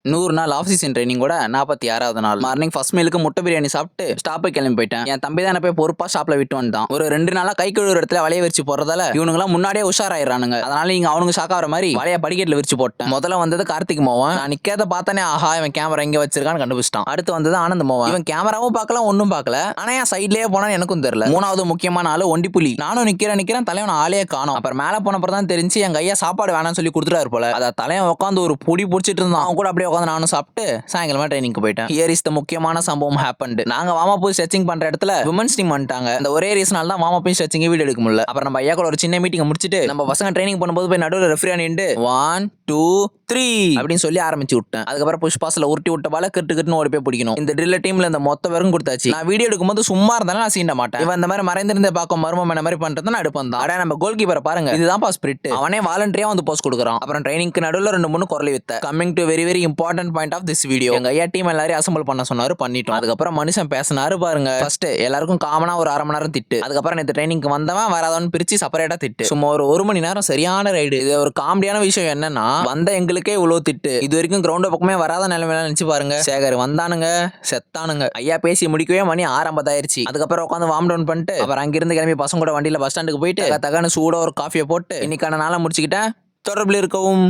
100 நாள் of season training கூட 46வது நாள் மார்னிங் ஃபர்ஸ்ட் மீலுக்கு முட்டை பிரியாணி சாப்பிட்டு ஸ்டாப்புக்கு கிளம்பி போயிட்டேன். என் தம்பி தான் போய் பொறுப்பா ஸ்டாப்ல விட்டு வந்துட்டான். ஒரு 2 நாளா கை கழுவுற இடத்துல வலைய விரிச்சு போறதால இவனுங்களாம் முன்னாடியே உஷாராயிரானுங்க. அதனால நீங்க அவனுங்க ஷாக் ஆகிற மாதிரி வலைய படிக்கட்டுல விரிச்சு போட்டேன். முதல்ல வந்தது கார்த்திக் மோவன். நான் நிக்கிறத பார்த்தானே ஆஹா இவன் கேமரா எங்க வச்சிருக்கான்னு கண்டுபிடிச்சிட்டான். அடுத்து வந்தது ஆனந்த் மோவன். இவன் கேமராவும் பார்க்கல ஒன்னும் பார்க்கல. ஆனா என் சைட்லயே போனான்னு எனக்கும் தெரியல. மூணாவது முக்கியமான ஆளு ஒண்டி புலி. நானும் நிக்கிறேன் தலைவன் ஆளே காணோம். அப்புறம் மேல போனப்பறம் தான் தெரிஞ்சு எங்க ஐயா சாப்பாடு வேணாம்னு சொல்லி கொடுத்துட்டாரு போல. அத தலைவன் உட்காந்து ஒரு பொடி பிடிச்சிட்டு இருந்தான். அவன் கூட அப்படியே உட்காந்து நானும் சாப்பிட்டு சாயங்காலமா ட்ரைனிங்க்கு போயிட்டேன். ஹியர் இஸ் தி முக்கியமான சம்பவம் ஹேப்பன்ட். நாங்க வார்ம் அப் ஸ்ட்ரெச்சிங் பண்ற இடத்துல விமன்ஸ் டீம் வந்துட்டாங்க. இந்த ஒரே ரீசனால தான் வார்ம் அப் ஸ்ட்ரெச்சிங் வீடியோ எடுக்க முடியல. அப்புறம் நம்ம ஐயா கூட ஒரு சின்ன மீட்டிங் முடிச்சிட்டு நம்ம பசங்க ட்ரைனிங் பண்ணும்போது போய் நடுவுல ரெஃப்ரி நின்று 1 2 3 அப்படின்னு சொல்லி ஆரம்பிச்சு விட்டேன். அதுக்கப்புறம் புஷ் பாஸ்ல உருட்டி விட்ட பால கிட்டு ஓடி போய் பிடிக்கணும். இந்த ட்ரில் டீம்ல இந்த மொத்த பேரும் கொடுத்தாச்சு. நான் வீடியோ எடுக்கும்போது சும்மா இருந்தாலும் நான் சீண்ட மாட்டேன். இவன் இந்த மாதிரி மறைந்திருந்தே பார்க்கும் மர்மம் என்ன மாதிரி பண்றது நான் எடுப்பேன் தான். அட நம்ம கோல் கீப்பரை பாருங்க, இதுதான் ஸ்பிரிட். அவனே வாலண்டரியா வந்து போஸ்ட் கொடுக்குறான். அப்புறம் ட்ரைனிங்க்கு நடுவுல 2-3 குரல் வித்த. Coming to very very important point of this video. எங்க ஐயா டீம் எல்லாரையும் அசம்பிள் பண்ண சொன்னாரு, பண்ணிட்டோம். அதுக்கப்புறம் மனுஷன் பேசினாரு பாருங்க. ஃபர்ஸ்ட் எல்லாருக்கும் காமனா ஒரு 1/2 மணி நேரம் திட்டு. அதுக்கப்புறம் நேற்று ட்ரைனிங்க்கு வந்தவன் வராதவன் பிரிச்சு செப்பரேட்டா திட்டு. சும்மா ஒரு மணி நேரம் சரியான ரைடு. இது ஒரு காமெடியான விஷயம் என்னன்னா வந்த எங்களுக்கே இவ்வளவு திட்டு. இது வரைக்கும் கிரவுண்ட் பக்கமே வராத நிலைமையில நினைச்சு பாருங்க. சேகர் வந்தானுங்க செத்தானுங்க. ஐயா பேசி முடிக்கவே மணி 6:50 ஆயிருச்சு. அதுக்கப்புறம் உட்காந்து வார்ம் டவுன் பண்ணிட்டு அப்புறம் அங்கிருந்து கிளம்பி பசங்க கூட வண்டியில பஸ் ஸ்டாண்டுக்கு போயிட்டு தகன்னு சூட ஒரு காஃபியை போட்டு இன்னைக்கான நாளை முடிச்சுக்கிட்டேன். தொடர்பில் இருக்கவும்.